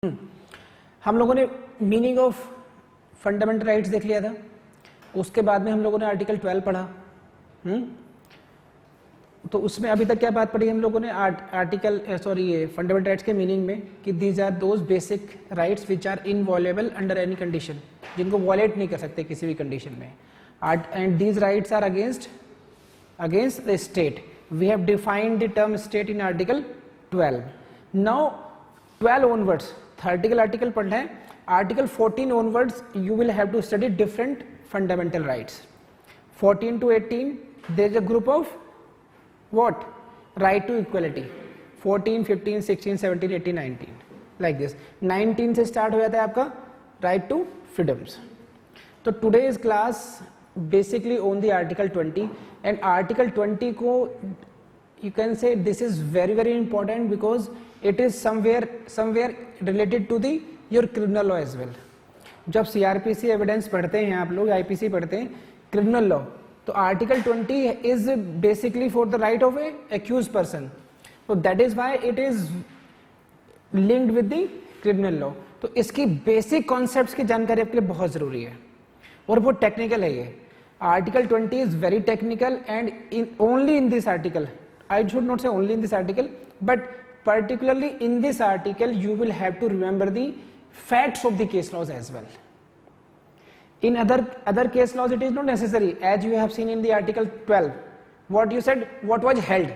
हम लोगों ने मीनिंग ऑफ फंडामेंटल राइट्स देख लिया था, उसके बाद में हम लोगों ने आर्टिकल 12 पढ़ा। तो उसमें अभी तक क्या बात पढ़ी हम लोगों ने ये फंडामेंटल राइट्स के मीनिंग में कि these are those basic rights which are inviolable under any condition, जिनको वॉलेट नहीं कर सकते किसी भी कंडीशन में। And these rights are against the state. We have defined the term state in article 12। Now 12 onwards थर्टिकल आर्टिकल पढ़ना है। Article 14 onwards you will have to study different fundamental rights. 14 to 18 there is a group of what? Right to equality. 14, 15, 16, 17, 18, 19 like this. 19 से start हो जाता है आपका right to freedoms. तो today's class basically on the article 20 and article 20 को you can say this is very important because it is somewhere related to the your criminal law as well. जब CRPC evidence पढ़ते हैं आप लोग, IPC पढ़ते हैं criminal law, तो article 20 is basically for the right of a accuse person, तो that is why it is linked with the criminal law. तो इसकी बेसिक कॉन्सेप्ट्स की जानकारी आपके लिए बहुत जरूरी है और बहुत टेक्निकल है ये। Article 20 is very technical and in only in this article, I should not say only in this article, but particularly in this article you will have to remember the facts of the case laws as well. In other case laws it is not necessary, as you have seen in the article 12 what you said, what was held.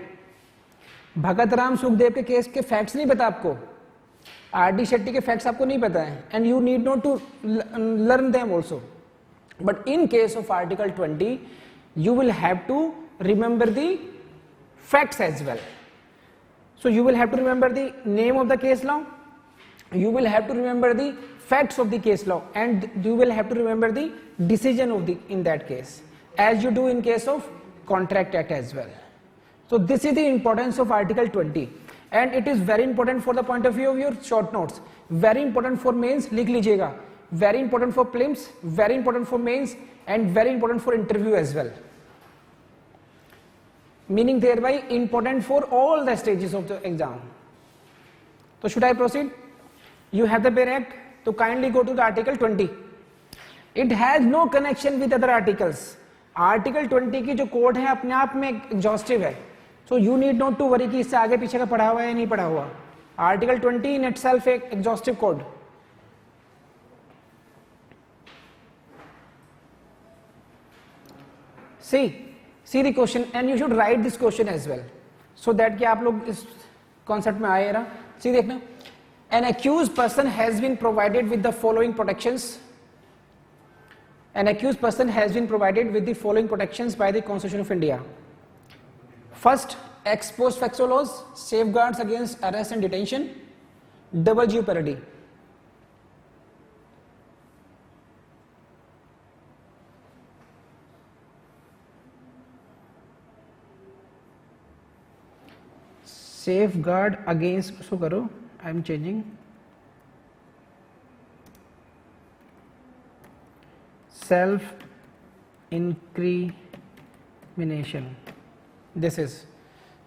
Bhagat Ram Sukhdev के case के facts नहीं पता आपको, RD. Shetty के facts आपको नहीं पता है, and you need not to learn them also, but in case of article 20 you will have to remember the facts as well. So you will have to remember the name of the case law, you will have to remember the facts of the case law, and you will have to remember the decision of the in that case, as you do in case of Contract Act as well. So this is the importance of Article 20 and it is very important for the point of view of your short notes, very important for mains, लिख लीजिएगा, very important for prelims, very important for mains and very important for interview as well. Meaning thereby important for all the stages of the exam. So should I proceed? You have the bare act, so kindly go to the article 20. It has no connection with other articles. Article 20 की जो code है अपने आप में exhaustive है, so you need not to worry कि इससे आगे पीछे का पढ़ा हुआ है या नहीं पढ़ा हुआ। Article 20 in itself एक exhaustive code. See the question and you should write this question as well, so that कि आप लोग इस कॉन्सेप्ट में आए रहा। सी देखना, an accused person has been provided with the following protections. An accused person has been provided with the following protections by the Constitution of India. First, ex post facto laws, safeguards against arrest and detention, double jeopardy. Safeguard against, so करो, I am changing, self incrimination. This is,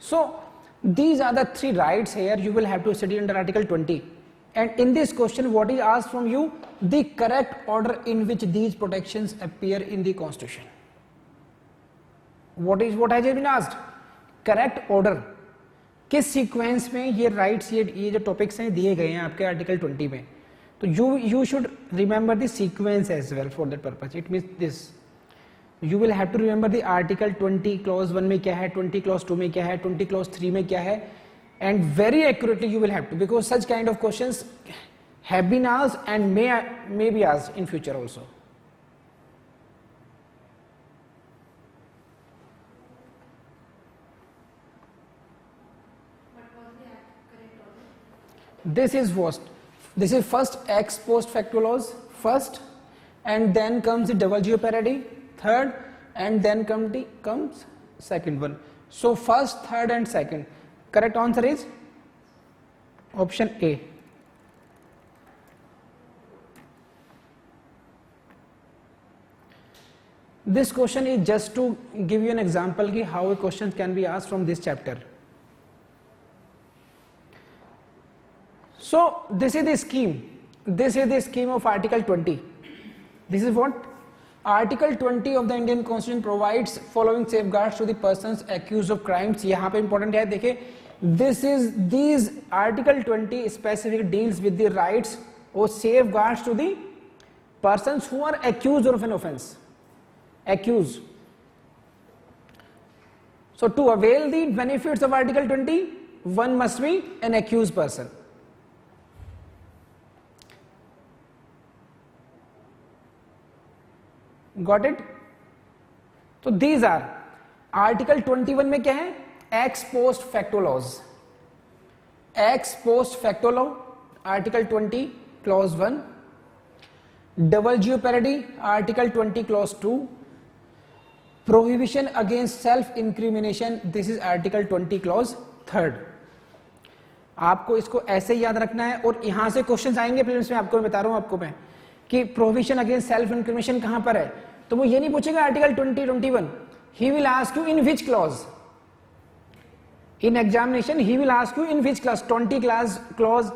so these are the three rights here you will have to study under Article 20, and in this question what is asked from you, the correct order in which these protections appear in the Constitution. What has been asked? Correct order, किस sequence में ये rights, ये जो topics हैं दिए गए हैं आपके आर्टिकल 20 में, तो you should remember the sequence as well for that purpose. It means this, you will have to remember the article 20 clause 1 में क्या है, 20 क्लॉज 2 में क्या है, 20 क्लॉज 3 में क्या है, and very accurately you will have to, because such kind of questions have been asked and may be asked in future also. This is first ex post facto laws first, and then comes the double jeopardy third, and then comes second one. So first, third and second. Correct answer is option A. This question is just to give you an example ki how a question can be asked from this chapter. So this is the scheme. This is the scheme of Article 20. This is what? Article 20 of the Indian Constitution provides following safeguards to the persons accused of crimes. यहाँ पे important है, देखिए, these Article 20 specifically deals with the rights or safeguards to the persons who are accused of an offense. Accused. So to avail the benefits of Article 20, one must be an accused person. Got it? तो these are Article 21 में क्या है? Ex post facto laws. Ex post facto law, Article 20 clause 1. Double jeopardy, Article 20 clause 2. Prohibition against self incrimination, this is Article 20 clause 3. आपको इसको ऐसे याद रखना है और यहां से क्वेश्चंस आएंगे प्रीलिम्स में, आपको मैं बता रहा हूं आपको मैं कि प्रोहिबिशन अगेंस्ट सेल्फ इंक्रिमिनेशन कहां पर है, तो वो ये नहीं पूछेगा article 20-21, he will ask you in which clause, in examination he will ask you in which clause, 20 clause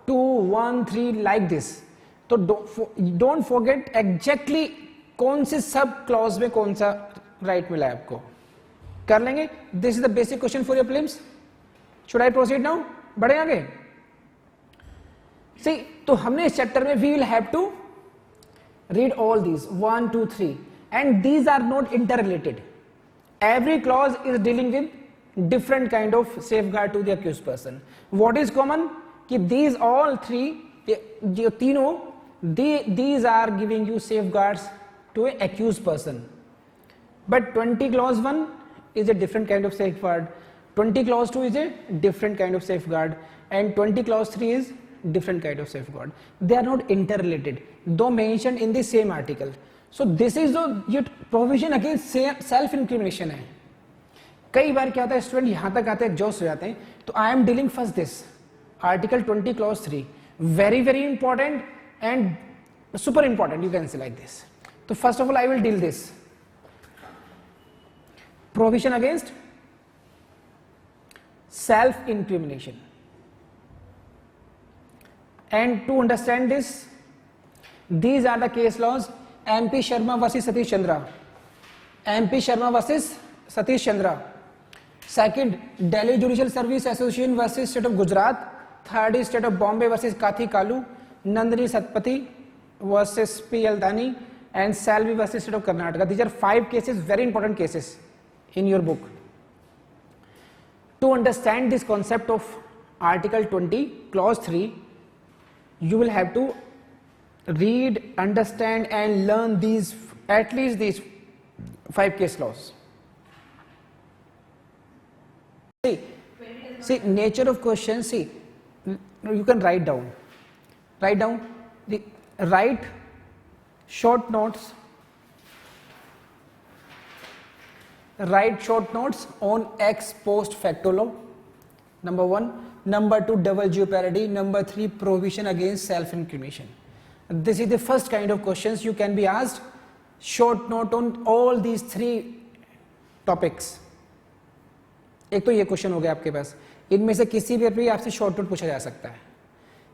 2, 1, 3 like this. तो डोंट फॉरगेट एग्जैक्टली कौन से सब क्लॉज में कौन सा राइट मिला है आपको, कर लेंगे. This is the basic question for your prelims. Should I proceed now? बढ़े आगे. सी, तो हमने इस चैप्टर में we will have to read all these 1, 2, 3 and these are not interrelated. Every clause is dealing with different kind of safeguard to the accused person. What is common कि these all three जो तीनों these are giving you safeguards to an accused person. But 20 clause 1 is a different kind of safeguard, 20 clause 2 is a different kind of safeguard and 20 clause 3 is different kind of safeguard. They are not interrelated, though mentioned in the same article. So this is the provision against self incrimination है. कई बार क्या होता है, student यहां तक आते हैं, exhaust हो जाते हैं, तो I am dealing first this article 20 clause 3, very very important and super important, you can say like this. तो first of all I will deal this provision against self incrimination. And to understand this, these are the case laws. MP Sharma versus Satish Chandra. MP Sharma versus Satish Chandra. Second, Delhi Judicial Service Association versus State of Gujarat. Third is State of Bombay versus Kathi Kalu. Nandini Satpathy versus P. Aldani. And Salvi versus State of Karnataka. These are 5 cases, very important cases in your book. To understand this concept of Article 20, Clause 3, you will have to read, understand and learn these, at least these 5 case laws. See nature of question. See, you can write down the write short notes, on ex post facto law, number 1. Number 2, double jeopardy. Number 3, prohibition against self incrimination. This is the first kind of questions you can be asked. Short note on all these 3 topics. एक तो ये question हो गया आपके पास, इनमें से किसी भी आपसे शॉर्ट नोट पूछा जा सकता है.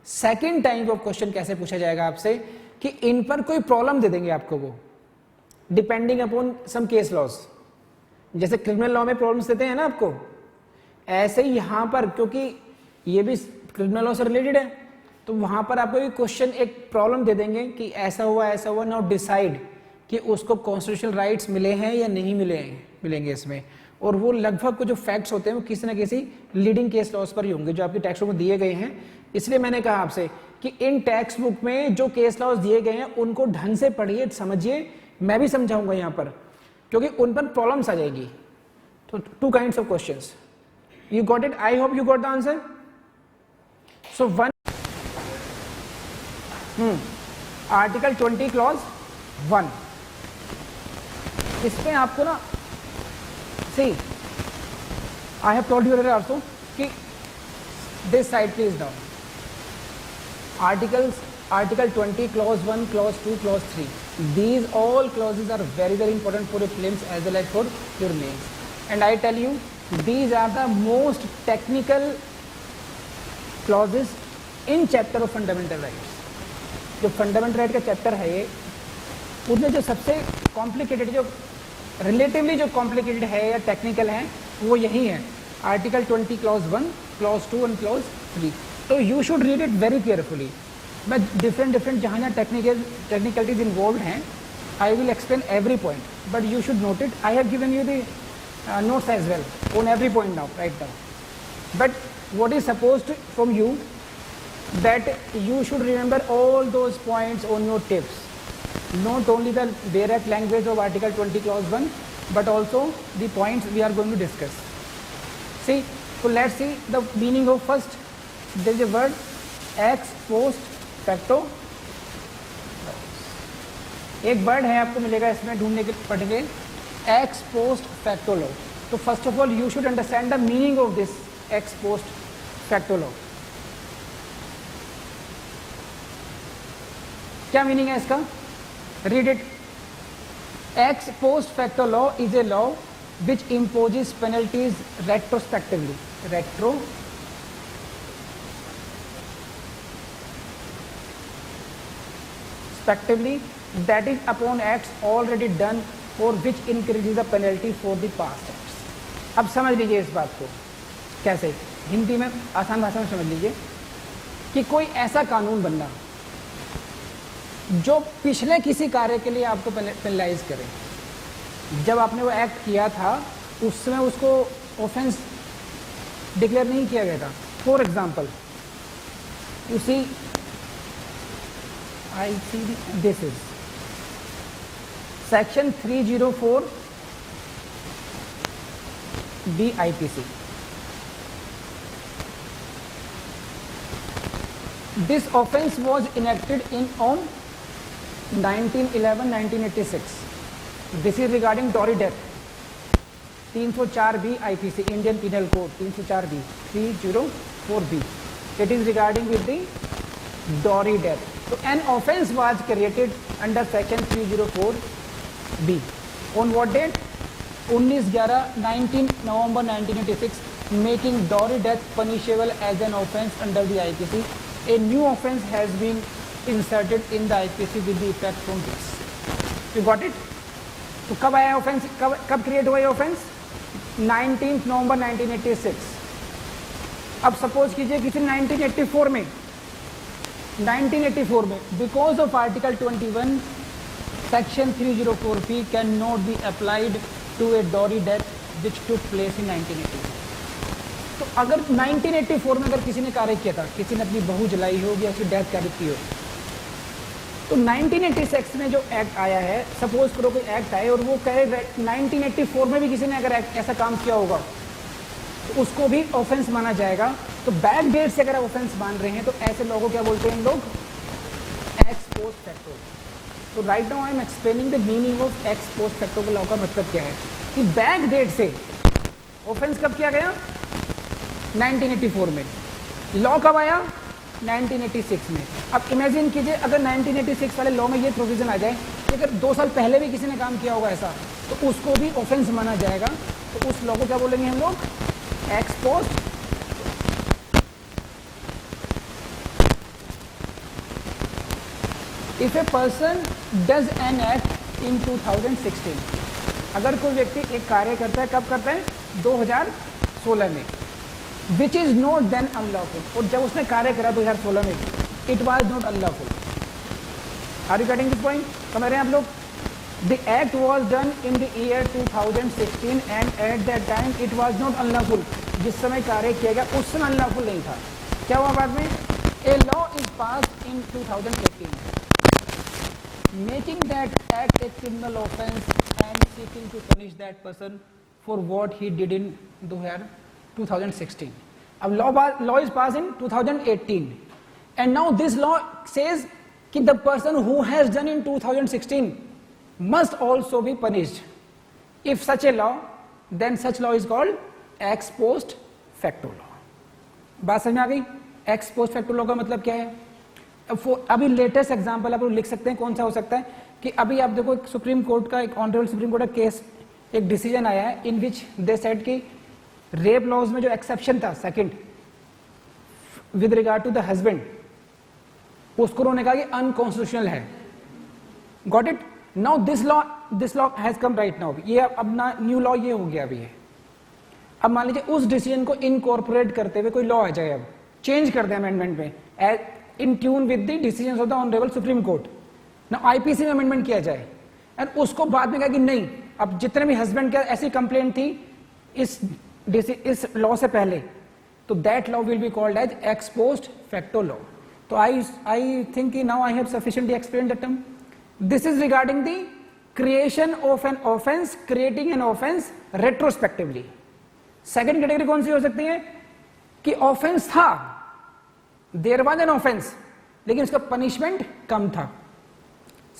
सेकंड टाइप ऑफ क्वेश्चन कैसे पूछा जाएगा आपसे कि इन पर कोई प्रॉब्लम दे देंगे आपको, वो depending upon some case laws. जैसे क्रिमिनल लॉ में प्रॉब्लम्स देते हैं ना आपको, ऐसे ही यहां पर, क्योंकि ये भी क्रिमिनल लॉ से रिलेटेड है, तो वहां पर आपको एक क्वेश्चन, एक प्रॉब्लम दे देंगे कि ऐसा हुआ, नाउ डिसाइड कि उसको कॉन्स्टिट्यूशनल राइट्स मिले हैं या नहीं मिलेंगे इसमें. और वो लगभग को जो फैक्ट्स होते हैं वो किसी न किसी लीडिंग केस लॉज पर ही होंगे जो आपकी टेक्स्ट बुक में दिए गए हैं. इसलिए मैंने कहा आपसे कि इन टेक्स्ट बुक में जो केस लॉज दिए गए हैं उनको ढंग से पढ़िए, समझिए. मैं भी समझाऊंगा यहाँ पर, क्योंकि उन पर प्रॉब्लम्स आ जाएगी. तो 2 kinds of questions. You got it? I hope you got the answer. So 1, Article 20 clause 1. इसमें आपको ना, see, I have told you earlier also कि this side please down. Article 20 clause 1, clause 2, clause 3. These all clauses are very very important for your prelims as well as for your mains. And I tell you, these are the most technical clauses in chapter of fundamental rights, जो fundamental right का chapter है ये, उसमें जो सबसे complicated, जो relatively जो complicated है या टेक्निकल है, वो यही है, article 20 clause 1, clause 2 and clause 3. तो you should read it very carefully. मैं डिफरेंट जहाँ जहाँ टेक्निकलिटीज इन्वॉल्व हैं, I will explain every point, but you should note it. I have given you the notes as well on every point now, right now. But what is supposed from you, that you should remember all those points on your tips. Not only the direct language of Article 20 Clause 1, but also the points we are going to discuss. See, so let's see the meaning of first. There is a word ex post facto. एक word है आपको मिलेगा इसमें, ढूंढने के पड़ेंगे, x post facto law. तो first of all you should understand the meaning of this x post facto law. क्या मीनिंग है इसका? Read it. X post facto law is a law which imposes penalties retrospectively. That is upon acts already done for which increases the penalty for the past acts. अब समझ लीजिए इस बात को कैसे, हिंदी में आसान भाषा में समझ लीजिए कि कोई ऐसा कानून बनना जो पिछले किसी कार्य के लिए आपको पेनलाइज करे. जब आपने वो एक्ट किया था उस समय उसको ऑफेंस डिक्लेयर नहीं किया गया था. For example, you see, I see this is section 304 B IPC. This offence was enacted on 1911-1986. This is regarding dowry death. 304 B IPC, Indian Penal Code 304 B, 304 B. It is regarding with the dowry death. So an offence was created under section 304 B. On what date? 19 November 1986, making dowry death punishable as an offence under the IPC. A new offence has been inserted in the IPC with the effect from this. You got it? तो कब आया offence? कब create हुआ ये offence? 19 November 1986. अब suppose कीजिए किसी 1984 में, 1984 में, because of article 21 section 304P can not be applied to a dowry death which took place in 1984. तो अगर 1984 में अगर किसी ने कार्य किया था, किसी ने अपनी बहू जलाई हो या उसकी डेथ कैरी की हो, तो 1986 में जो एक्ट आया है, सपोज करो कोई एक्ट आए और वो कहे 1984 में भी किसी ने अगर ऐसा काम किया होगा तो उसको भी ऑफेंस माना जाएगा. तो बैक डेट से अगर आप ऑफेंस मान रहे हैं तो ऐसे लोगों को क्या बोलते हैं लोग? Ex post facto. तो right now I am explaining the meaning of ex post facto law का मतलब क्या है कि बैक डेट से ऑफेंस कब किया गया? 1984 में. लॉ कब आया? 1986 में. अब इमेजिन कीजिए अगर 1986 वाले लॉ में ये प्रोविजन आ जाए कि अगर 2 साल पहले भी किसी ने काम किया होगा ऐसा, तो उसको भी ऑफेंस माना जाएगा. तो उस लॉ को क्या बोलेंगे हम लोग? Ex post. If a person does an act in 2016, अगर कोई व्यक्ति एक कार्य करता है, कब करता है? 2016 में, which is not then unlawful. और जब उसने कार्य करा 2016 में, it was not unlawful. Are you getting this point? समझ रहे हैं आप लोग? The act was done in the year 2016 and at that time it was not unlawful. जिस समय कार्य किया गया उस समय unlawful नहीं था. क्या हुआ बाद में? A law is passed in 2018. Making that act a criminal offence and seeking to punish that person for what he did in 2016. अब law is passed in 2018, and now this law says that the person who has done in 2016 must also be punished. If such a law, then such law is called ex post facto law. बात समझ में आ गई? ex post facto law का मतलब क्या है? अभी latest example आप लोग लिख सकते हैं. कौन सा हो सकता है कि अभी आप देखो सुप्रीम कोर्ट का, एक ऑनरेबल सुप्रीम कोर्ट का केस, एक डिसीजन आया है इन विच दे सेड कि रेप लॉज में जो एक्सेप्शन था second with regard to the husband, उसको उन्होंने कहा कि अनकॉन्स्टिट्यूशनल है। Got it? Now this law has come right now, ये अब ना न्यू लॉ ये हो गया अभी है। अब मान लीजिए उस डिसीजन को इनकॉर्पोरेट करते हुए कोई लॉ आ जाए, अब चेंज कर दे अमेंडमेंट में in tune with the decisions of the honourable supreme court, ना आईपीसी में अमेंडमेंट किया जाए, एंड उसको बाद में कहा कि नहीं, अब जितने भी हस्बैंड का ऐसी कंप्लेंट थी इस लॉ से पहले, तो that law will be called as ex post facto law. तो I think now I have sufficiently explained the term. This is regarding the creation of an offence, creating an offence retrospectively. Second category कौन सी हो सकती है कि offence था, there was an offence, लेकिन उसका पनिशमेंट कम था।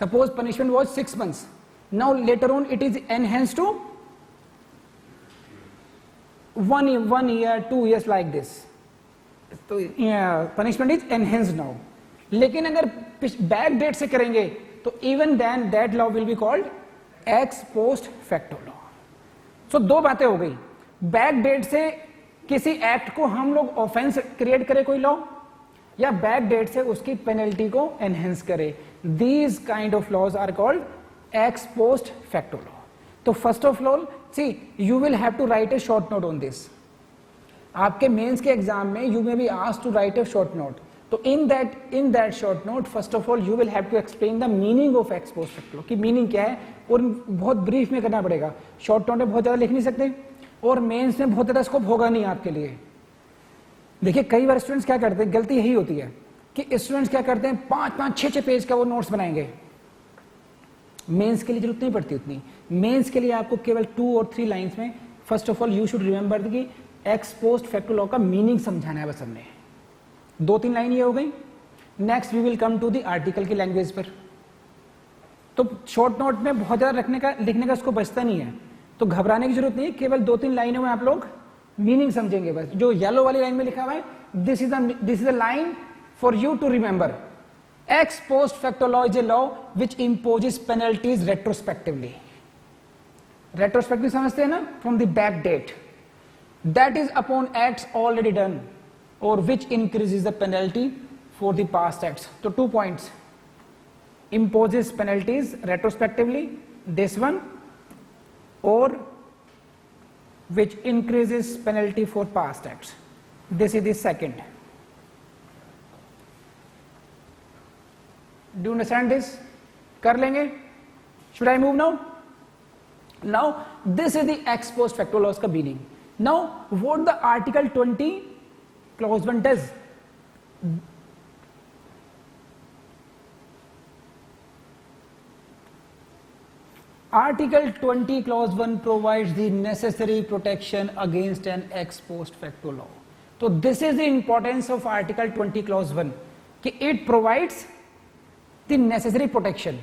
Suppose punishment was 6 months, now later on it is enhanced to 1 year 2 years like this, तो पनिशमेंट इज एनहेंस्ड नाउ। लेकिन अगर बैक डेट से करेंगे तो even then that law will be called ex post facto law. So दो बातें हो गई, बैक डेट से किसी एक्ट को हम लोग ऑफेंस क्रिएट करें कोई लॉ, या बैक डेट से उसकी पेनल्टी को एनहेंस करे। These kind of laws are called ex post facto law. तो first of all see you will have to write a short note on this. आपके mains के एग्जाम में you may be asked to write a short note, तो in that short note first of all you will have to explain the meaning of ex post facto law, कि meaning क्या है, और बहुत brief में करना पड़ेगा। शॉर्ट नोट में बहुत ज्यादा लिख नहीं सकते, और मेंस में बहुत ज्यादा स्कोप होगा नहीं आपके लिए। देखिए कई बार स्टूडेंट्स क्या करते हैं, गलती यही होती है कि स्टूडेंट्स क्या करते हैं 5-6 पेज का वो नोट्स बनाएंगे। मेंस के लिए जरूरत नहीं पड़ती उतनी। मेंस के लिए आपको केवल 2 और 3 लाइंस में first of all you should remember कि एक्स पोस्ट फैक्टो लॉ का मीनिंग समझाना है बस हमने। 2-3 लाइन ये हो गई। Next we will come to the article की लैंग्वेज पर। तो शॉर्ट नोट में बहुत ज्यादा लिखने का उसको बचता नहीं है, तो घबराने की जरूरत नहीं है। केवल 2-3 लाइनों में आप लोग मीनिंग समझेंगे बस। जो येलो वाली लाइन में लिखा हुआ है, this is the line for you to remember. Ex post facto law is a law which imposes penalties retrospectively. Retrospective समझते हैं ना, from the back date, that is upon acts already done और which increases the penalty for the past acts. तो 2 points, imposes penalties retrospectively, this one, or which increases penalty for past acts, this is the second. Do you understand this? कर लेंगे? Should I move now? Now this is the ex post facto laws का meaning. Now what the article 20 clause 1 does? Article 20 clause 1 provides the necessary protection against an ex post facto law. So this is the importance of Article 20 clause 1 कि it provides the necessary protection.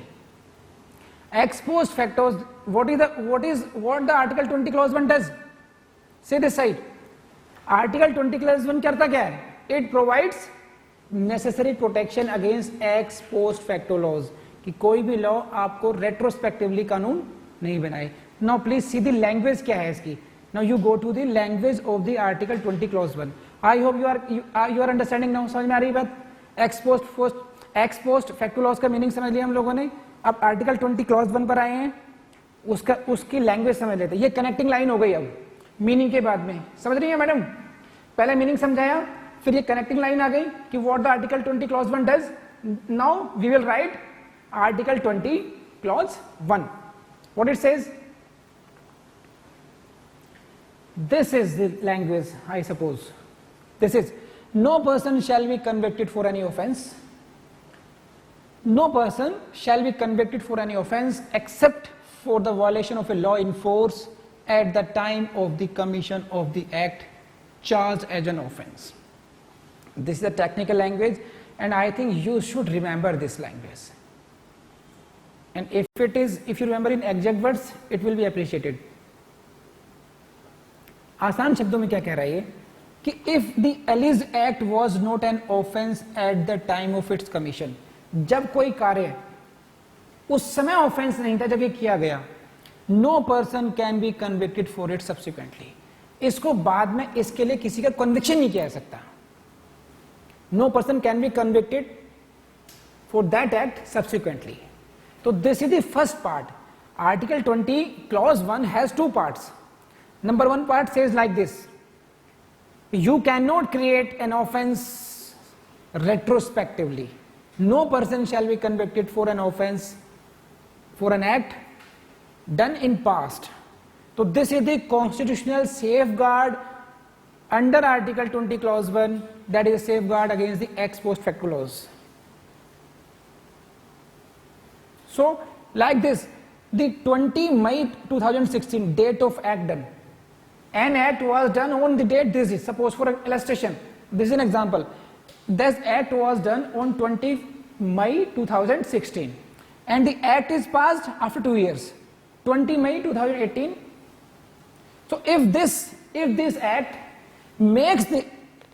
Ex post facto, what the Article 20 clause 1 does? Say this side. Article 20 clause 1 करता क्या है? It provides necessary protection against ex post facto laws. कि कोई भी law आपको retrospectively कानून नहीं बनाए। Now please see the language क्या है इसकी। Now you go to the language of the article 20 clause 1। I hope you are understanding now. समझ में आ रही बात? एक्स पोस्ट फैक्टो लॉज का मीनिंग समझ लिया हम लोगों ने। अब आर्टिकल 20 क्लॉज 1 पर आए हैं, उसकी लैंग्वेज समझ लेते हैं। ये कनेक्टिंग लाइन हो गई अब मीनिंग के बाद में। समझ रही है मैडम? पहले मीनिंग समझाया, फिर ये कनेक्टिंग लाइन आ गई कि what the article 20 clause 1 does. Now we will write Article 20 clause 1. What it says? This is the language, I suppose. This is, no person shall be convicted for any offense. No person shall be convicted for any offense except for the violation of a law in force at the time of the commission of the act charged as an offense. This is the technical language, and I think you should remember this language. And if you remember in exact words, it will be appreciated. आसान शब्दों में क्या कह रहा है ये कि if the alleged act was not an offense at the time of its commission, जब कोई कार्य उस समय ऑफेंस नहीं था जब ये किया गया, no person can be convicted for it subsequently. इसको बाद में इसके लिए किसी का कन्विक्शन नहीं किया जा सकता. No person can be convicted for that act subsequently. So this is the first part. Article 20 clause 1 has two parts. Number 1 part says like this: you cannot create an offense retrospectively. No person shall be convicted for an offense, for an act done in past. So this is the constitutional safeguard under Article 20 clause 1, that is a safeguard against the ex post facto laws. So like this, the 20 May 2016 date of act done. An act was done on the date this is, suppose for an illustration, this is an example. This act was done on 20 May 2016 and the act is passed after 2 years, 20 May 2018. So if this act makes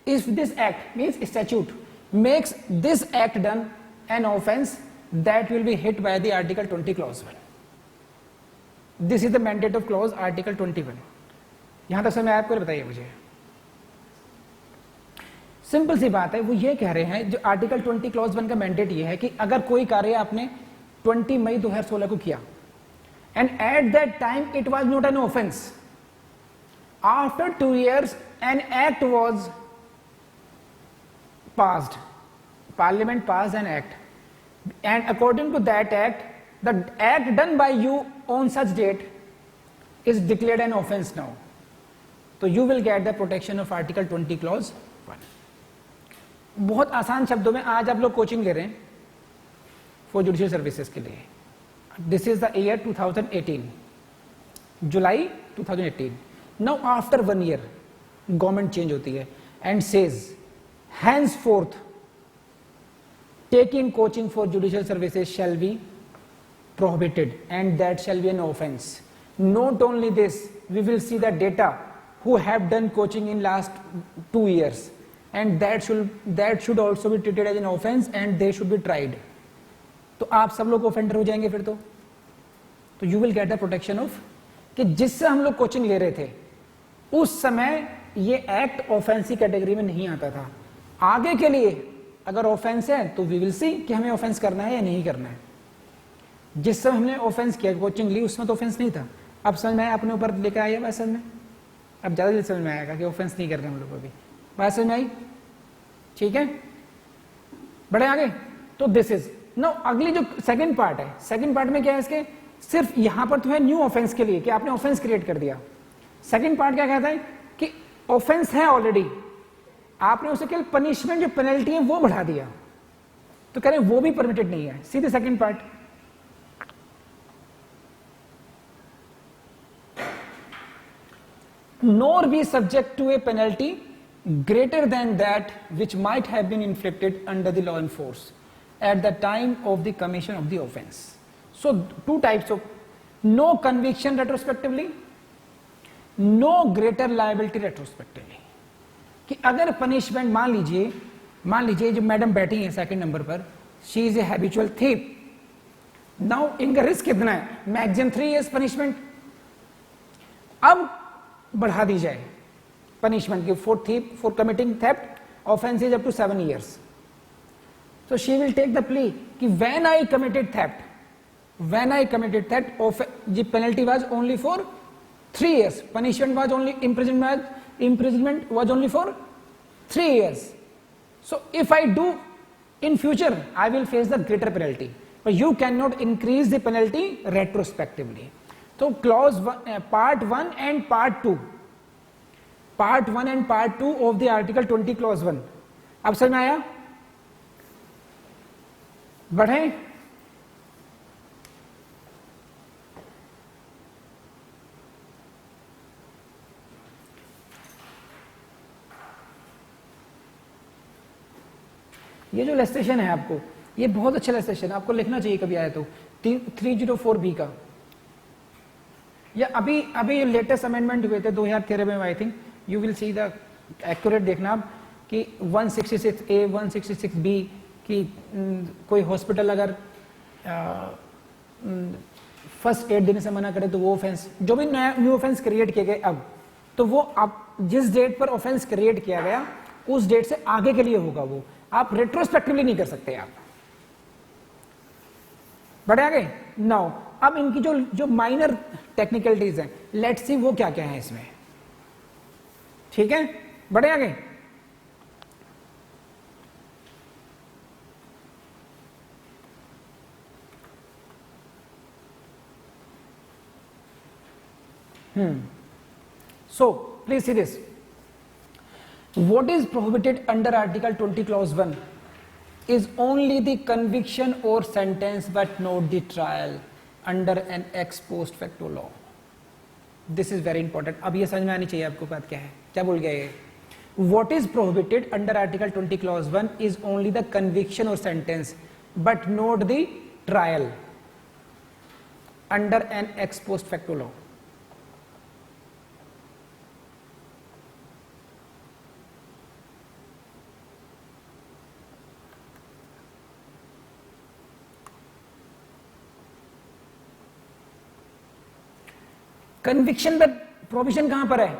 if this act means statute makes this act done an offense, that will be hit by the Article 20 clause 1. This is the mandate of clause Article 21. यहां तक समझ में आया आपको? बताइए मुझे। Simple सी बात है, वो ये कह रहे हैं जो आर्टिकल 20 क्लॉज 1 का मैंडेट ये है कि अगर कोई कार्य आपने 20 मई 2016 को किया and at that time it was not an offence, after 2 years an act was passed, parliament passed an act, and according to that act, the act done by you on such date is declared an offense now. So you will get the protection of Article 20 clause 1. बहुत आसान शब्दों में आज आप लोग coaching ले रहे हैं फॉर जुडिशियल सर्विसेज के लिए. This is the year 2018, July 2018. Now after 1 year government change होती है and says henceforth taking coaching for judicial services shall be prohibited and that shall be an offense. Not only this, we will see the data who have done coaching in last 2 years and that should also be treated as an offense and they should be tried. तो आप सब लोग offender हो जाएंगे फिर तो you will get the protection of कि जिससे हम लोग कोचिंग ले रहे थे उस समय ये एक्ट ऑफेंस की कैटेगरी में नहीं आता था. आगे के लिए अगर ऑफेंस है तो वी विल सी कि हमें ऑफेंस करना है या नहीं करना है. जिस समय हमने ऑफेंस किया कोचिंग ली उसमें तो ऑफेंस नहीं था. अब समझ में आया, अपने ऊपर लेकर आइए बात समझ में. अब ज्यादा जल्दी समझ में आएगा कि ऑफेंस नहीं कर रहे हम लोग अभी. बात समझ में आई? ठीक है, बढ़े आगे. तो दिस इज नो अगली जो सेकंड पार्ट है, सेकंड पार्ट में क्या है इसके, सिर्फ यहां पर तो है न्यू ऑफेंस के लिए कि आपने ऑफेंस क्रिएट कर दिया. सेकंड पार्ट क्या कहता है कि ऑफेंस है ऑलरेडी, आपने उसे केवल पनिशमेंट जो पेनल्टी है वो बढ़ा दिया, तो कह रहे हैं वो भी परमिटेड नहीं है. सीधे second part, nor be subject to a penalty greater than that which might have been inflicted under the law in force at the time of the commission of the offense. So two types of no conviction retrospectively, no greater liability retrospectively. कि अगर punishment मान लीजिए जो madam बैठी है second number पर, she is a habitual thief. Now इनका risk कितना है, मैक्सिमम 3 years पनिशमेंट. अब बढ़ा दी जाए पनिशमेंट की for committing theft offence is up to 7 years. So she will take the plea कि when I committed theft, the penalty was only for 3 years, punishment was only imprisonment was only for 3 years. So if I do in future, I will face the greater penalty, but you cannot increase the penalty retrospectively. So clause part 1 and part 2 of the Article 20 clause 1. अब समझ में आया? बढ़े? ये जो legislation है आपको, ये बहुत अच्छा लेजिस्लेशन है, आपको लिखना चाहिए कभी आए तो. 304B का, या अभी लेटेस्ट अमेंडमेंट हुए थे 2013 में, आई think you will see the accurate देखना आप कि 166A 166B कि कोई हॉस्पिटल अगर फर्स्ट एड देने से मना करे तो वो ऑफेंस, जो भी न्यू ऑफेंस क्रिएट किए गए अब, तो वो अब जिस डेट पर ऑफेंस क्रिएट किया गया उस डेट से आगे के लिए होगा. वो आप रेट्रोस्पेक्टिवली नहीं कर सकते. आप बढ़े आगे। नाउ अब इनकी जो माइनर टेक्निकलिटीज हैं, लेट्स सी वो क्या क्या है इसमें, ठीक है, बढ़े आगे। So please see this. What is prohibited under Article 20 Clause 1 is only the conviction or sentence, but not the trial under an ex post facto law. This is very important. अब ये समझ में आनी चाहिए आपको बात क्या है, क्या बोल गया ये। What is prohibited under Article 20 Clause 1 is only the conviction or sentence, but not the trial under an ex post facto law. Conviction पर प्रोविजन कहां पर है,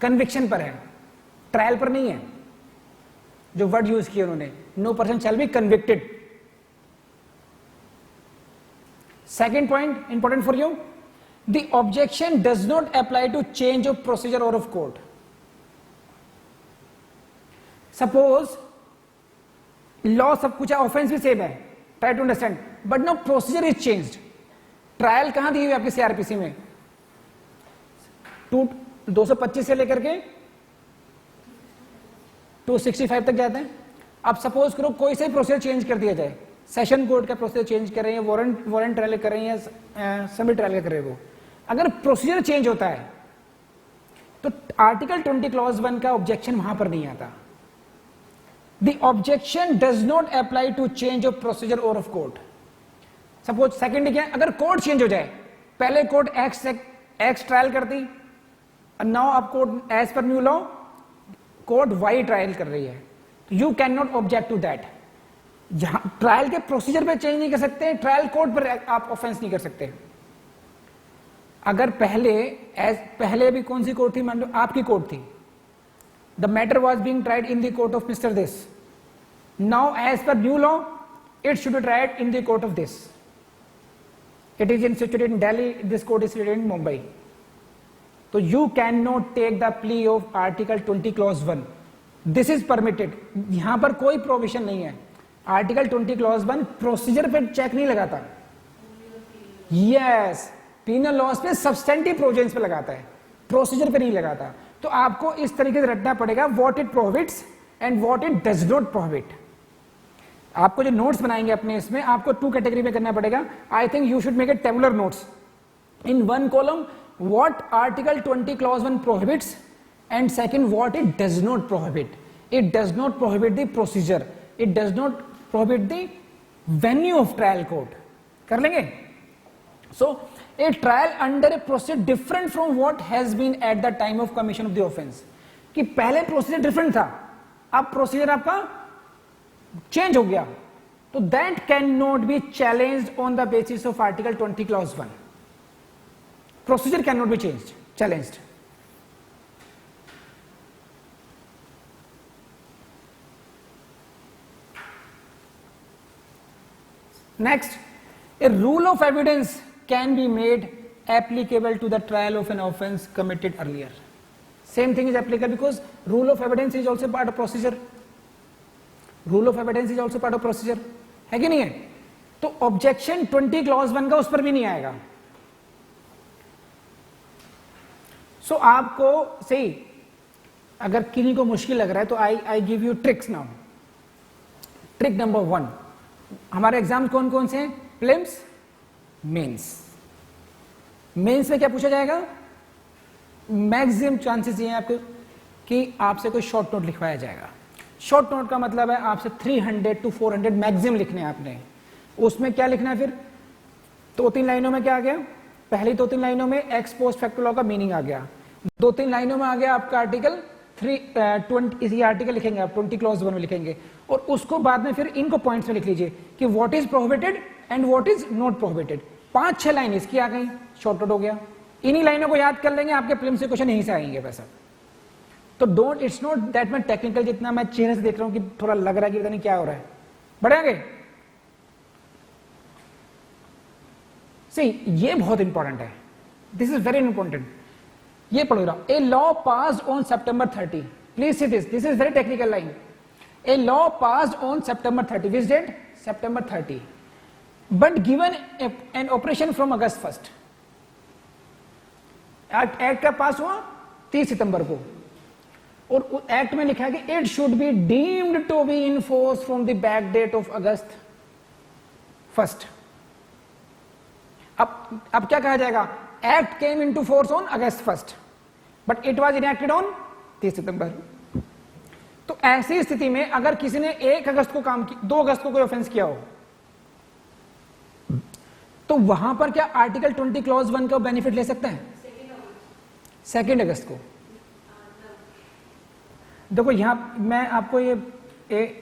कन्विक्शन पर है, ट्रायल पर नहीं है। जो वर्ड यूज किया उन्होंने, no person shall be convicted. Second point important for you, the objection does not apply to change of procedure और ऑफ कोर्ट। सपोज लॉ सब कुछ है, ऑफेंस भी सेम है, try to understand, but no procedure is changed. Trial कहां दी हुई आपकी सीआरपीसी में, 225 से लेकर के 265 तक जाते हैं। अब सपोज करो कोई से प्रोसीजर चेंज कर दिया जाए, सेशन कोर्ट का प्रोसीजर चेंज कर रहे हैं, वारंट ट्रायल कर रहे हैं, समिट ट्रायल कर रहे हैं, वो अगर प्रोसीजर चेंज होता है तो आर्टिकल 20 क्लॉज 1 का ऑब्जेक्शन वहां पर नहीं आता। The objection does not apply to change of procedure और ऑफ कोर्ट। सपोज सेकंड क्या है, अगर कोर्ट चेंज हो जाए, पहले कोर्ट एक्स ट्रायल करती, नाउ अब कोर्ट एज पर new law court Y trial कर रही है, तो you can not object to that. जहां ट्रायल के प्रोसीजर पे चेंज नहीं कर सकते, ट्रायल कोर्ट पर आप ऑफेंस नहीं कर सकते। अगर पहले भी कौन सी कोर्ट थी, मान लो आपकी कोर्ट थी, the matter was being tried in the court of mister this, now as पर new law it should be tried in the court of this, it is instituted in Delhi, this court is situated in Mumbai. So you cannot take the plea of Article 20 Clause 1. This is permitted. यहां पर कोई provision नहीं है। Article 20 Clause 1 procedure पे check नहीं लगाता, yes penal loss पे substantive provisions पे लगाता है, प्रोसीजर पे नहीं लगाता। तो आपको इस तरीके से रटना पड़ेगा, what it prohibits and what it does not prohibit. आपको जो नोट्स बनाएंगे अपने, इसमें आपको 2 कैटेगरी में करना पड़ेगा। I think you should make a tabular notes in 1 column, what article 20 clause 1 prohibits, and second what it does not prohibit. It does not prohibit the procedure, it does not prohibit the venue of trial court. कर लेंगे। So a trial under a procedure different from what has been at the time of commission of the offence, कि पहले procedure different था, अब procedure आपका change हो गया, तो that can not be challenged on the basis of article 20 clause 1। Procedure can not be challenged. Next, a rule of evidence can be made applicable to the trial of an offence committed earlier. Same thing is applicable because rule of evidence is also part of procedure. Rule of evidence is also part of procedure, है कि नहीं है? तो objection 20 clause 1 का उस पर भी नहीं आएगा। सो आपको सही, अगर किन्हीं को मुश्किल लग रहा है तो I give you tricks now. Trick number 1, हमारे एग्जाम कौन कौन से हैं? Prelims, mains. मेंस में क्या पूछा जाएगा? मैक्सिमम चांसेस ये हैं आपके कि आपसे कोई शॉर्ट नोट लिखवाया जाएगा। शॉर्ट नोट का मतलब है आपसे 300 to 400 मैक्सिमम लिखने हैं आपने। उसमें क्या लिखना है फिर? 2-3 लाइनों में क्या आ गया? पहली 2-3 लाइनों में एक्स पोस्ट फैक्टो लॉ का मीनिंग आ गया। 2-3 लाइनों में आ गया आपका आर्टिकल 320, इसी आर्टिकल लिखेंगे आप, 20 क्लॉज 1 में लिखेंगे, और उसको बाद में फिर इनको पॉइंट्स में लिख लीजिए कि what is prohibited and what is not prohibited. 5-6 line इसकी आ गई, शॉर्ट नोट हो गया। इन्हीं लाइनों को याद कर लेंगे, आपके प्रीलिम्स से क्वेश्चन यहीं से आएंगे वैसा। तो don't, it's not that much technical जितना मैं चेहरे से देख रहा हूं कि थोड़ा लग रहा है कि पता नहीं क्या हो रहा है। बढ़े आगे। सी ये बहुत इंपॉर्टेंट है, दिस इज वेरी इंपॉर्टेंट, ये पढ़ रहा हूं. A law passed on September 30, please see this is very technical line. A law passed on September 30, which date? September 30, but given an operation from August 1. Act का pass हुआ 30 सितंबर को, और act में लिखा है कि it should be deemed to be in force from the back date of August 1. अब क्या कहा जाएगा? Act came into force on August 1, but it was enacted on 30 सितंबर. तो ऐसी स्थिति में अगर किसी ने 1 अगस्त को काम किया, 2 अगस्त को कोई ऑफेंस किया हो, तो वहां पर क्या आर्टिकल 20 क्लॉज 1 का बेनिफिट ले सकते हैं? 2 अगस्त को. देखो यहां मैं आपको ये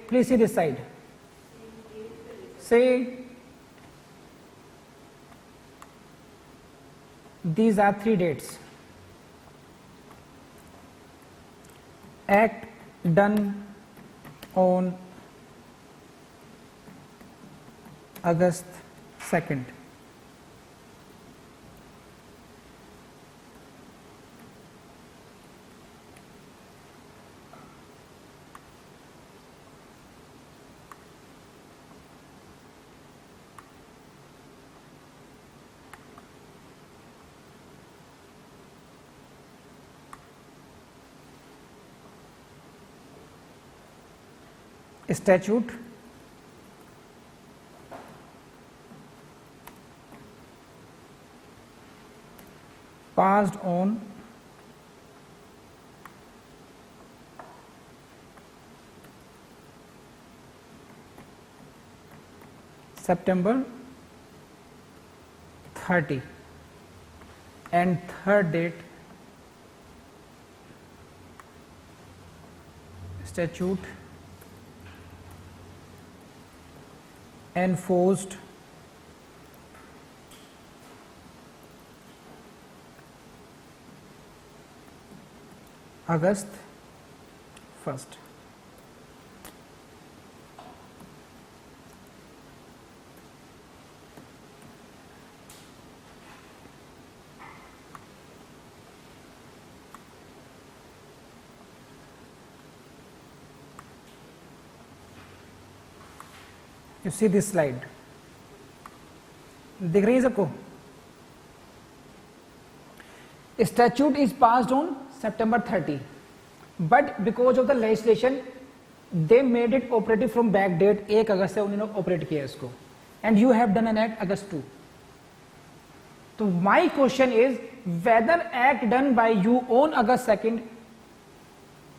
प्लीज सी दिस साइड से, these are 3 dates. Act done on August 2nd. statute passed on September 30, and third date statute enforced August 1st. You see this slide, दिख रही है सबको? Statute is passed on September 30, but because of the legislation they made it operative from back date. 1 अगस्त से उन्होंने operate किया इसको, and you have done an act August 2. तो my question is whether act done by you on August 2nd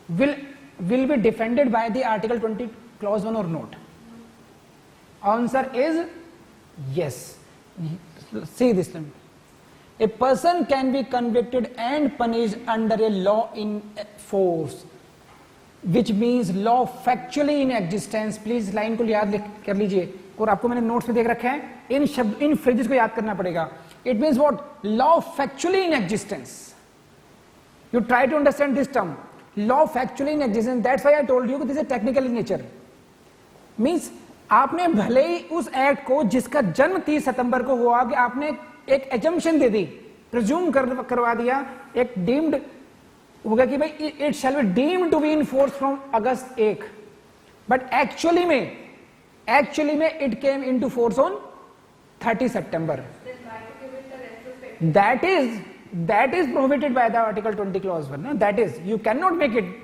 will be defended by the Article 20 clause 1 or not? Answer is yes. See this one. A person can be convicted and punished under a law in force, which means law factually in existence. Please line को याद कर लीजिए, और आपको मैंने notes में देख रखा है, इन शब्द, इन फ्रेजेस को याद करना पड़ेगा. It means what? Law factually in existence. You try to understand this term. Law factually in existence. That's why I told you this is technical in nature. Means आपने भले ही उस एक्ट को जिसका जन्म 30 सितंबर को हुआ कि आपने एक एजम्पशन दे दी, प्रिज्यूम करवा दिया, एक डीम्ड हो गया कि भाई it shall be deemed to be in force from August 1, but actually में it came into force on 30 सितंबर. That is prohibited by the article 20 clause 1. That is, you can not make it.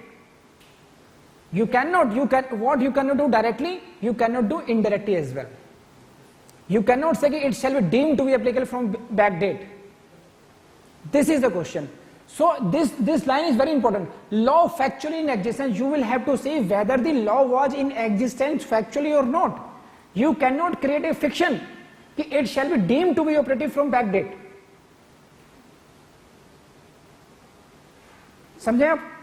What you cannot do directly, you cannot do indirectly as well. You cannot say it shall be deemed to be applicable from back date. This is the question. So this line is very important. Law factually in existence, you will have to see whether the law was in existence factually or not. You cannot create a fiction कि it shall be deemed to be operative from back date. समझे आप?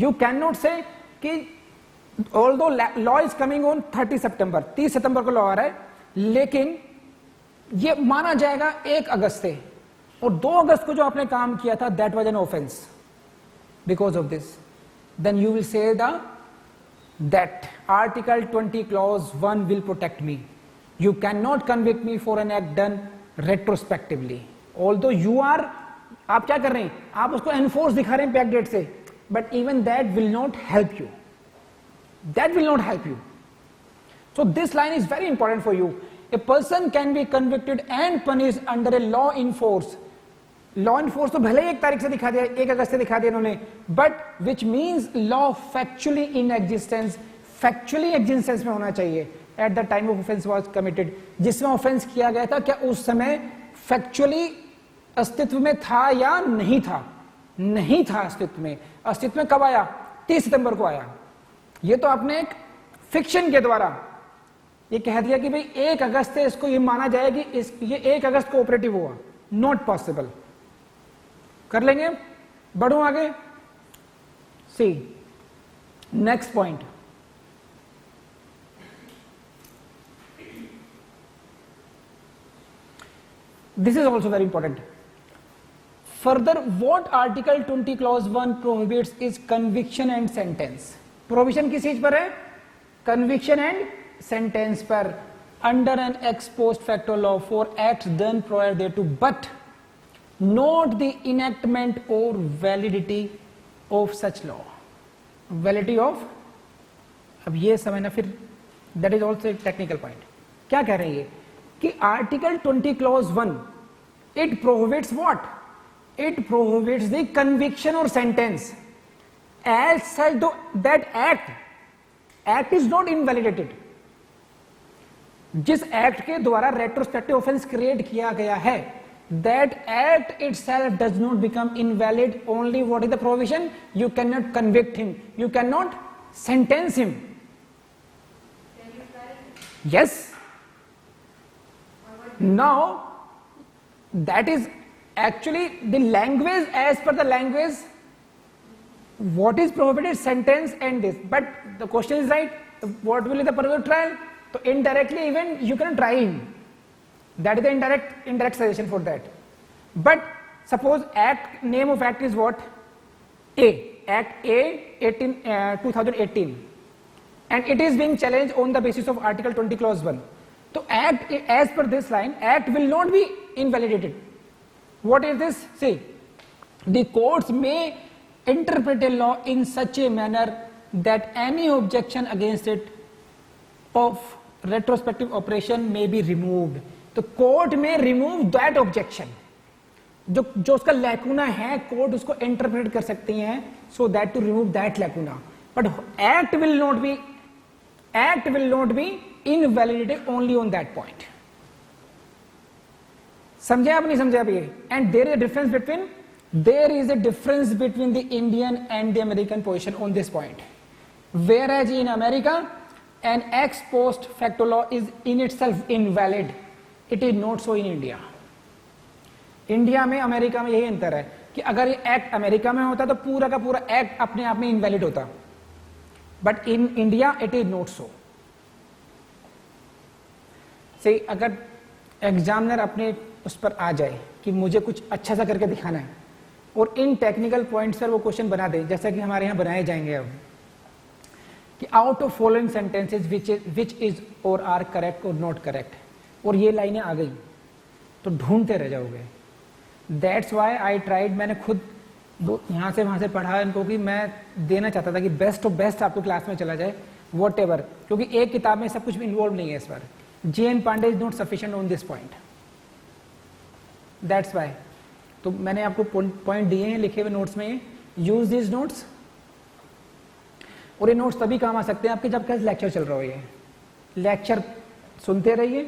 You cannot say कि although law is coming on 30 September, 30 सितंबर को law आ रहा है, लेकिन ये माना जाएगा 1 अगस्त से, और 2 अगस्त को जो आपने काम किया था that was an offense. Because of this, then you will say that Article 20 clause 1 will protect me. You cannot convict me for an act done retrospectively. Although you are, आप क्या कर रहे हैं, आप उसको enforce दिखा रहे हैं back date से, but even that will not help you. That will not help you. So this line is very important for you. A person can be convicted and punished under a law in force. Law in force तो भले ही 1 तारीख से दिखा दिया, 1 अगस्त से दिखा दिया उन्होंने, but which means law factually in existence, factually existence में होना चाहिए at the time of offense was committed. जिसमें offense किया गया था क्या उस समय factually अस्तित्व में था या नहीं था? नहीं था अस्तित्व में. अस्तित्व में कब आया? 30 सितंबर को आया. ये तो आपने एक फिक्शन के द्वारा ये कह दिया कि भाई 1 अगस्त से इसको ये माना जाए कि ये 1 अगस्त को ऑपरेटिव हुआ. Not possible. कर लेंगे, बढ़ो आगे. See next point. This is also very important. Further what article 20 clause 1 prohibits is conviction and sentence. Provision किस चीज पर है? कन्विक्शन एंड सेंटेंस पर. Under an ex post facto law for acts done prior thereto, but not the enactment और validity of such law. Validity of, अब ये समझना फिर, that is also technical point. क्या कह रहे हैं ये कि article 20 clause 1 it prohibits what? It prohibits the conviction और sentence. As such, though that act is not invalidated. जिस एक्ट के द्वारा रेट्रोस्पेक्टिव ऑफेंस क्रिएट किया गया है, that act itself does not become invalid. Only what is the provision? You cannot convict him, you cannot sentence him. Yes. Now that is actually the language. As per the language, what is prohibited? Sentence and this. But the question is right, what will be the purpose of trial? So indirectly even you can try him. That is the indirect suggestion for that. But suppose act, name of act is what? A. Act A 2018, and it is being challenged on the basis of article 20 clause 1. So act, as per this line, act will not be invalidated. What is this? See, the courts may interpret a law in such a manner that any objection against it of retrospective operation may be removed. तो court में remove that objection. जो उसका lacuna है, court उसको interpret कर सकती हैं so that to remove that lacuna. But act will not be invalidated only on that point. समझे आप नहीं समझे आप ये? And there is a difference between the Indian and the American position on this point. Whereas in America, an ex post facto law is in itself invalid. It is not so in India. India में America में यही अंतर है कि अगर ये act America में होता तो पूरा का पूरा एक्ट अपने आप में इनवैलिड होता. But in India it is not so. से अगर एग्जामिनर अपने उस पर आ जाए कि मुझे कुछ अच्छा सा करके दिखाना है और इन टेक्निकल पॉइंट्स पर वो क्वेश्चन बना दे, जैसा कि हमारे यहाँ बनाए जाएंगे अब, कि out of following sentences which is और आर करेक्ट और नॉट करेक्ट, और ये लाइनें आ गई तो ढूंढते रह जाओगे. That's why I tried. मैंने खुद यहाँ से वहाँ से पढ़ा इनको कि मैं देना चाहता था कि बेस्ट ऑफ बेस्ट आपको क्लास में चला जाए वॉट एवर, क्योंकि एक किताब में सब कुछ भी इन्वॉल्व नहीं है इस बार. J.N. Pandey is not sufficient on this point. That's why. तो मैंने आपको पॉइंट दिए हैं लिखे हुए नोट्स में. यूज दिस नोट्स, और ये नोट्स तभी काम आ सकते हैं आपके जब कैसे लेक्चर चल रहा हो. ये लेक्चर सुनते रहिए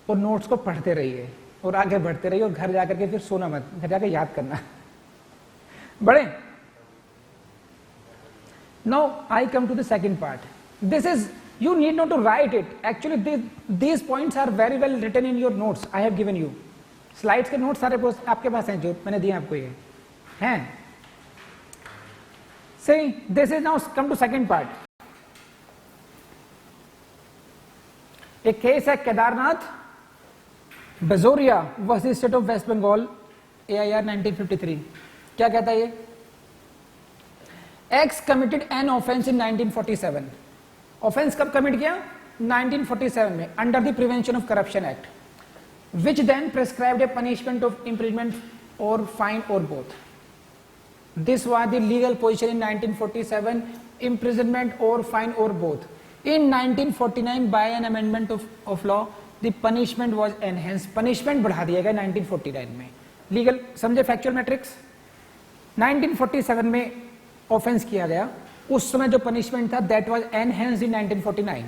और नोट्स को पढ़ते रहिए और आगे बढ़ते रहिए, और घर जाकर के फिर सोना मत, घर जाकर याद करना. बढ़े. Now I come to the second part. This is, you need not to write it. Actually these points are very well written in your notes. I have given you slides के notes सारे आपके पास हैं जो मैंने दिए आपको ये हैं. See, this is now come to second part. एक केस है Kedarnath Bajoria versus state of waste Bengal, AIR 1953. क्या कहता है ये? X committed an offense in 1947. Offence कब कमिट किया? 1947 में under the prevention of corruption act, which then prescribed a punishment of imprisonment or fine or both. This was the legal position in 1947, imprisonment or fine or both. In 1949 by an amendment of law, the punishment was enhanced. Punishment बढ़ा दिया गया 1949 में. Legal समझे factual matrix? 1947 में offense किया गया, उस समय जो punishment था that was enhanced in 1949.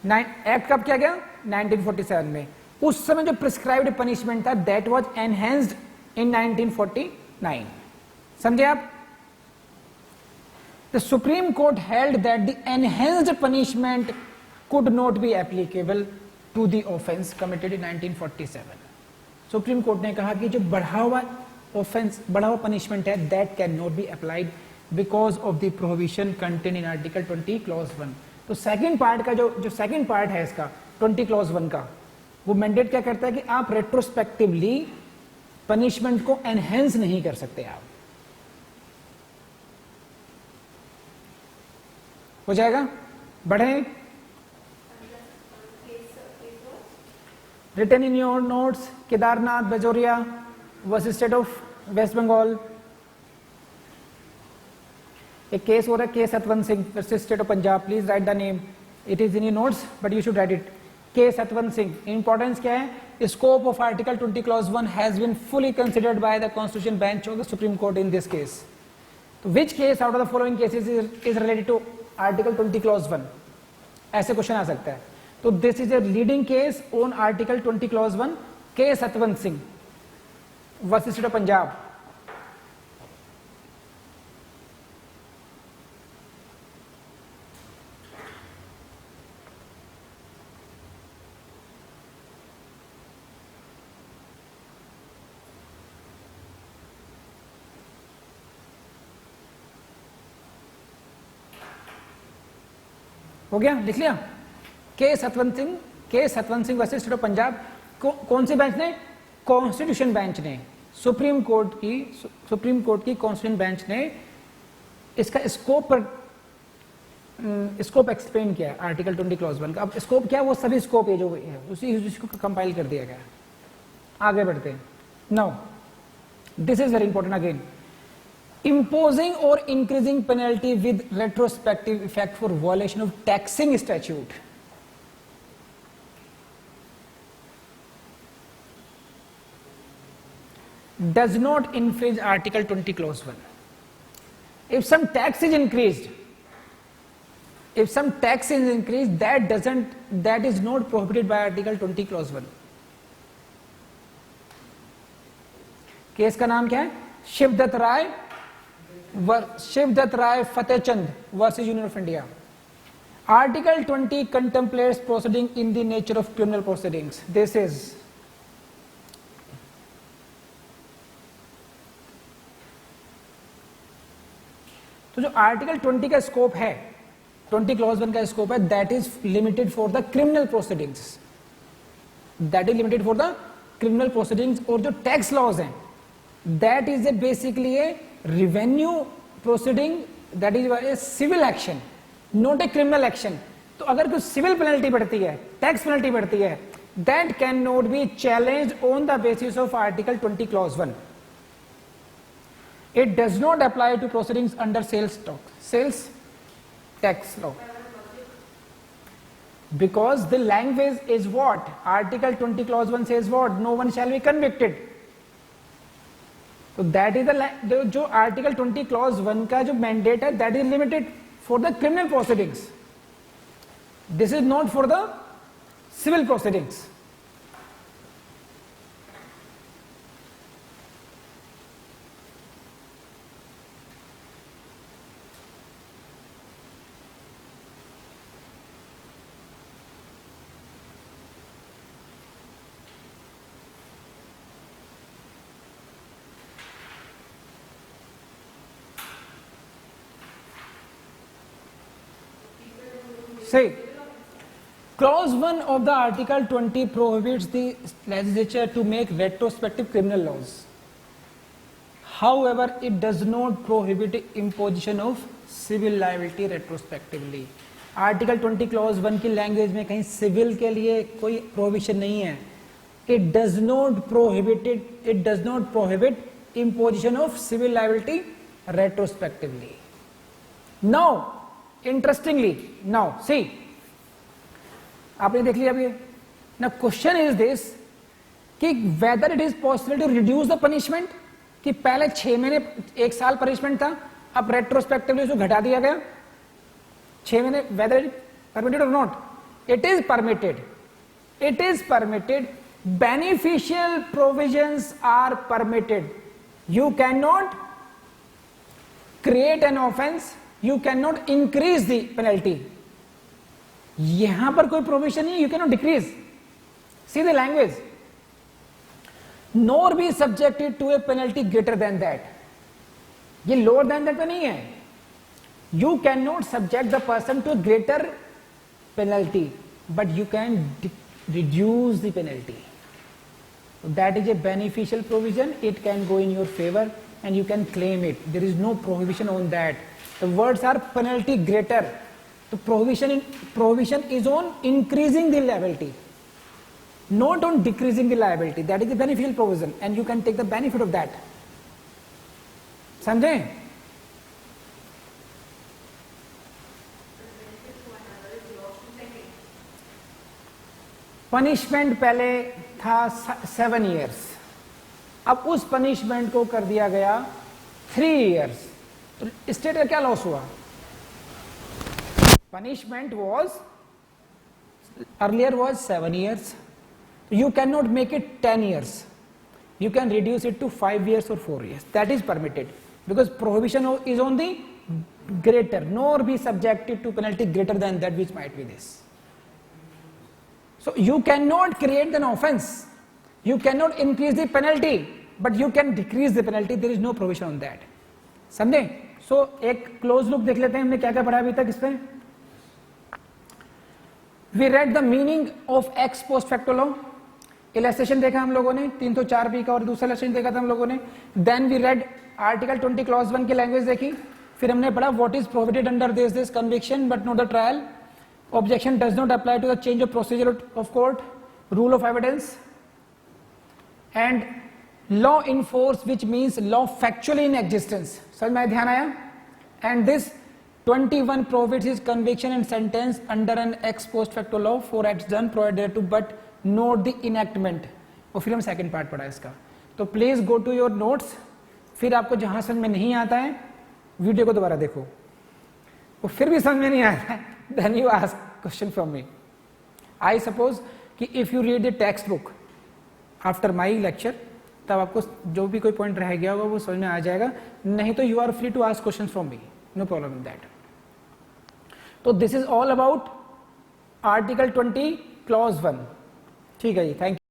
Act कब किया गया? 1947 में. उस समय जो प्रिस्क्राइब्ड पनिशमेंट था दैट वाज एनहेंस्ड इन 1949. समझे आप? The supreme court held that the enhanced punishment could not be applicable to the offence committed in 1947. सुप्रीम कोर्ट ने कहा कि जो बढ़ा हुआ ऑफेंस, बढ़ा हुआ पनिशमेंट है that can not be applied because of the prohibition contain in article 20 clause 1. तो सेकंड पार्ट का जो सेकंड पार्ट है इसका 20 क्लॉज 1 का, वो मैंडेट क्या करता है कि आप रेट्रोस्पेक्टिवली पनिशमेंट को एनहेंस नहीं कर सकते. आप हो जाएगा. बढ़े. Written in your notes Kedarnath Bajoria versus state of waste Bengal. एक केस हो रहा है K Satwant Singh versus state of Punjab. Please write the name. It is in your notes but you should write it. K Satwant Singh. Importance क्या है? Scope of article 20 clause 1 has been fully considered by the constitution bench of the supreme Court in this case. तो which case out of the following cases is related to article 20 clause 1? ऐसे question आ सकता है. तो this is a leading case on article 20 clause 1. K Satwant Singh versus state of Punjab. हो गया? लिख लिया. K Satwant Singh versus state of Punjab. कौन सी बेंच ने? कॉन्स्टिट्यूशन बेंच ने. सुप्रीम कोर्ट की कॉन्स्टिट्यूशन बेंच ने इसका स्कोप एक्सप्लेन किया आर्टिकल 20 क्लॉज 1 का. अब स्कोप क्या? वो सभी स्कोप है जो है उसी को कंपाइल कर दिया गया. आगे बढ़ते हैं. Now this is very important again. Imposing or increasing penalty with retrospective effect for violation of taxing statute. Does not infringe Article 20 Clause 1. If some tax is increased, that is not prohibited by Article 20 Clause 1. Case का नाम क्या है? Shivdutt Rai Fatehchand versus Union of India. Article 20 contemplates proceeding in the nature of criminal proceedings. This is तो जो article 20 का scope है, 20 clause 1 का scope है, that is limited for the criminal proceedings. और जो टैक्स लॉज हैं that is a basically a revenue proceeding, that is a civil action, not a criminal action. तो अगर कोई सिविल पेनल्टी बढ़ती है, टैक्स पेनल्टी बढ़ती है, that can not be challenged on the basis of article 20 clause 1. It does not apply to proceedings under sales tax law, because the language is what? Article 20 clause 1 says what? No one shall be convicted. So that is the जो article 20 clause 1 का जो mandate है, that is limited for the criminal proceedings. This is not for the civil proceedings. Say, clause 1 of the article 20 prohibits the legislature to make retrospective criminal laws. However, it does not prohibit imposition of civil liability retrospectively. Article 20 clause 1 की language में कहीं civil के लिए कोई provision नहीं है. It does not prohibit imposition of civil liability retrospectively. Now, interestingly, now see, आपने देख लिया अभी. Now question is this कि whether it is possible to reduce the punishment, कि पहले 6 महीने 1 साल punishment था, अब retrospectively उसको घटा दिया गया 6 महीने. whether it permitted or not, it is permitted. Beneficial provisions are permitted. You cannot create an offense, you cannot increase the penalty. यहां पर कोई प्रोविजन नहीं, you cannot decrease. See the language. Nor be subjected to a penalty greater than that. ये lower than that पे नहीं है. You cannot subject the person to a greater penalty, but you can reduce the penalty. That is a beneficial provision. It can go in your favor and you can claim it. There is no prohibition on that. The words are penalty greater. The prohibition is on increasing the liability, not on decreasing the liability. That is the beneficial provision and you can take the benefit of that. समझे? Punishment पहले था 7 years, अब उस punishment को कर दिया गया 3 years. तो स्टेट का क्या लॉस हुआ? Punishment earlier was 7 years. You cannot make it 10 years. You can reduce it to 5 years or 4 years. That is permitted because prohibition is on the greater, nor be subjected to penalty greater than that which might be this. So you cannot create an offense, you cannot increase the penalty, but you can decrease the penalty. There is no provision on that. समझे? So एक close look देख लेते हैं हमने क्या क्या पढ़ा अभी तक इस पे. We read the meaning of ex post facto law. Illustration देखा हम लोगों ने 304B का और दूसरा इलस्ट्रेशन देखा था हम लोगों ने. Then we read article 20 clause 1 की लैंग्वेज देखी. फिर हमने पढ़ा what is prohibited under this conviction but not the trial. Objection does not apply to the change of procedure of court, rule of evidence, and law in force, which means law factually in existence. समझ में ध्यान आया? And this 21 prohibits his conviction and sentence under an ex post facto law for acts done prior thereto, but note the enactment. और फिर हम second part पढ़ा इसका. तो please go to your notes. फिर आपको जहां समझ में नहीं आता है वीडियो को दोबारा देखो. वो फिर भी समझ में नहीं आता है, then you ask question from me. I suppose कि if you read the textbook after my lecture, तब आपको जो भी कोई पॉइंट रह गया होगा वो समझ में आ जाएगा. नहीं तो you are free to ask questions from me. No problem in that. तो this is all about Article 20 Clause 1. ठीक है जी, थैंक यू.